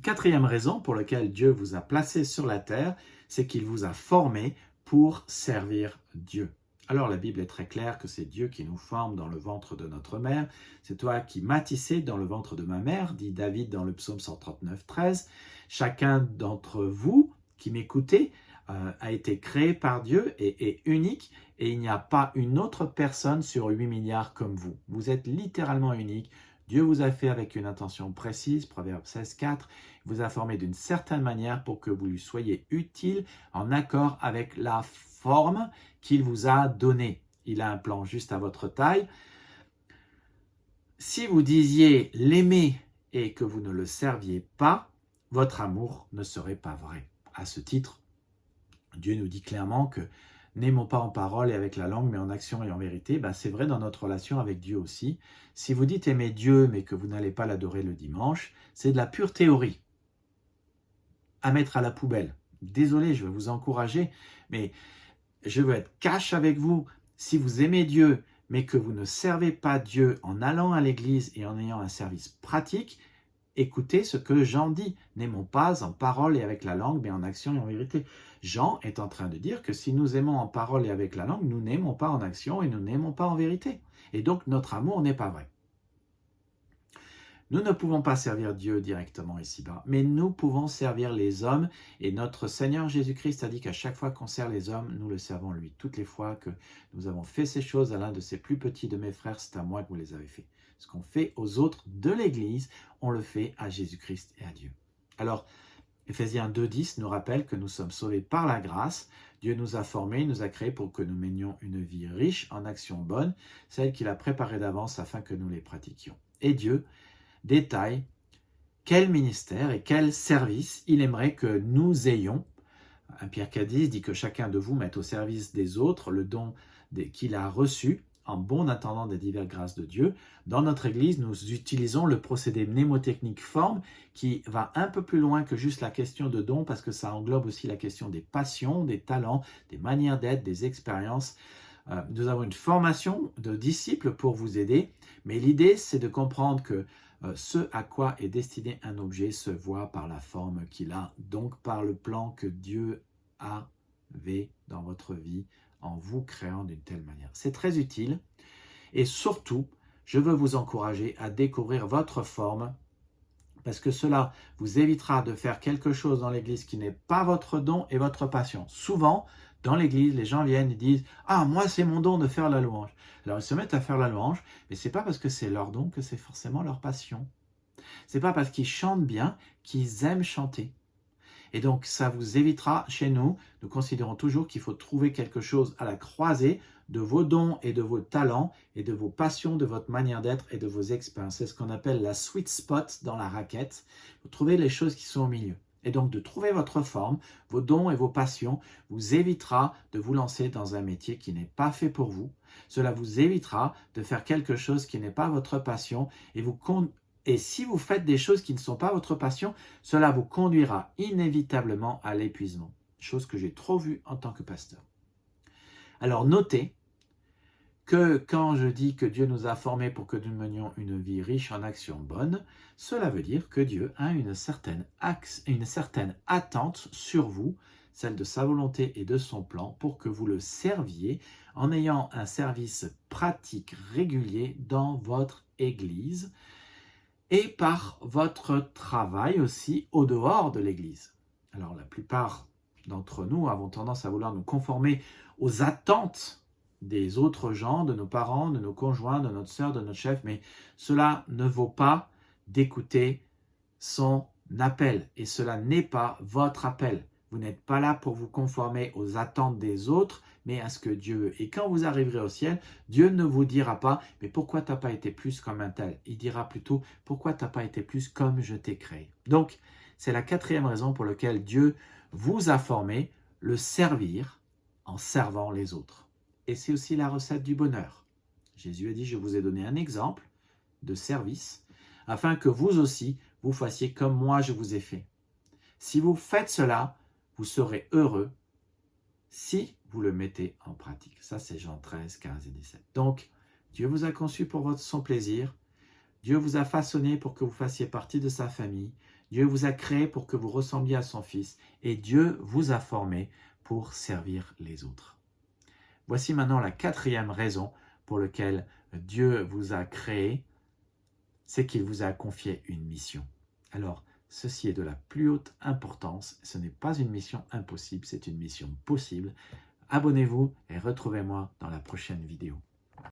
quatrième raison pour laquelle Dieu vous a placé sur la terre, c'est qu'il vous a formé pour servir Dieu. Alors la Bible est très claire que c'est Dieu qui nous forme dans le ventre de notre mère. C'est toi qui m'as tissé dans le ventre de ma mère, dit David dans le psaume 139, 13. Chacun d'entre vous qui m'écoutez a été créé par Dieu et est unique, et il n'y a pas une autre personne sur 8 milliards comme vous. Vous êtes littéralement unique. Dieu vous a fait avec une intention précise, Proverbe 16, 4, vous a formé d'une certaine manière pour que vous lui soyez utile en accord avec la forme qu'il vous a donnée. Il a un plan juste à votre taille. Si vous disiez l'aimer et que vous ne le serviez pas, votre amour ne serait pas vrai. À ce titre, Dieu nous dit clairement que n'aimons pas en parole et avec la langue, mais en action et en vérité. C'est vrai dans notre relation avec Dieu aussi. Si vous dites aimer Dieu, mais que vous n'allez pas l'adorer le dimanche, c'est de la pure théorie à mettre à la poubelle. Désolé, je vais vous encourager, mais je veux être cash avec vous. Si vous aimez Dieu, mais que vous ne servez pas Dieu en allant à l'église et en ayant un service pratique, écoutez ce que Jean dit. N'aimons pas en parole et avec la langue, mais en action et en vérité. Jean est en train de dire que si nous aimons en parole et avec la langue, nous n'aimons pas en action et nous n'aimons pas en vérité. Et donc notre amour n'est pas vrai. Nous ne pouvons pas servir Dieu directement ici-bas, mais nous pouvons servir les hommes. Et notre Seigneur Jésus-Christ a dit qu'à chaque fois qu'on sert les hommes, nous le servons lui. Toutes les fois que nous avons fait ces choses à l'un de ces plus petits de mes frères, c'est à moi que vous les avez fait. Ce qu'on fait aux autres de l'Église, on le fait à Jésus-Christ et à Dieu. Alors, Éphésiens 2,10 nous rappelle que nous sommes sauvés par la grâce. Dieu nous a formés, nous a créés pour que nous menions une vie riche en actions bonnes, celles qu'il a préparées d'avance afin que nous les pratiquions. Et Dieu détaille quel ministère et quel service il aimerait que nous ayons. 1 Pierre 4,10 dit que chacun de vous mette au service des autres le don qu'il a reçu en bon attendant des diverses grâces de Dieu. Dans notre Église, nous utilisons le procédé mnémotechnique forme qui va un peu plus loin que juste la question de don parce que ça englobe aussi la question des passions, des talents, des manières d'être, des expériences. Nous avons une formation de disciples pour vous aider, mais l'idée c'est de comprendre que ce à quoi est destiné un objet se voit par la forme qu'il a, donc par le plan que Dieu avait dans votre vie en vous créant d'une telle manière. C'est très utile et surtout, je veux vous encourager à découvrir votre forme parce que cela vous évitera de faire quelque chose dans l'Église qui n'est pas votre don et votre passion. Souvent, dans l'Église, les gens viennent et disent « Ah, moi, c'est mon don de faire la louange. » Alors, ils se mettent à faire la louange, mais ce n'est pas parce que c'est leur don que c'est forcément leur passion. Ce n'est pas parce qu'ils chantent bien qu'ils aiment chanter. Et donc, ça vous évitera, chez nous, nous considérons toujours qu'il faut trouver quelque chose à la croisée de vos dons et de vos talents et de vos passions, de votre manière d'être et de vos expériences. C'est ce qu'on appelle la sweet spot dans la raquette. Vous trouvez les choses qui sont au milieu. Et donc, de trouver votre forme, vos dons et vos passions vous évitera de vous lancer dans un métier qui n'est pas fait pour vous. Cela vous évitera de faire quelque chose qui n'est pas votre passion et si vous faites des choses qui ne sont pas votre passion, cela vous conduira inévitablement à l'épuisement. Chose que j'ai trop vue en tant que pasteur. Alors notez que quand je dis que Dieu nous a formés pour que nous menions une vie riche en actions bonnes, cela veut dire que Dieu a une certaine attente sur vous, celle de sa volonté et de son plan, pour que vous le serviez en ayant un service pratique régulier dans votre Église, et par votre travail aussi au dehors de l'Église. Alors la plupart d'entre nous avons tendance à vouloir nous conformer aux attentes des autres gens, de nos parents, de nos conjoints, de notre sœur, de notre chef, mais cela ne vaut pas d'écouter son appel et cela n'est pas votre appel. Vous n'êtes pas là pour vous conformer aux attentes des autres, mais à ce que Dieu veut. Et quand vous arriverez au ciel, Dieu ne vous dira pas « mais pourquoi tu n'as pas été plus comme un tel ?» Il dira plutôt « pourquoi tu n'as pas été plus comme je t'ai créé ?» Donc, c'est la quatrième raison pour laquelle Dieu vous a formé, le servir en servant les autres. Et c'est aussi la recette du bonheur. Jésus a dit « je vous ai donné un exemple de service afin que vous aussi, vous fassiez comme moi je vous ai fait. Si vous faites cela, vous serez heureux si vous le mettez en pratique. » Ça, c'est Jean 13, 15 et 17. Donc, Dieu vous a conçu pour son plaisir. Dieu vous a façonné pour que vous fassiez partie de sa famille. Dieu vous a créé pour que vous ressembliez à son Fils et Dieu vous a formé pour servir les autres. Voici maintenant la 4e raison pour laquelle Dieu vous a créé, c'est qu'il vous a confié une mission. Alors, ceci est de la plus haute importance. Ce n'est pas une mission impossible, c'est une mission possible. Abonnez-vous et retrouvez-moi dans la prochaine vidéo.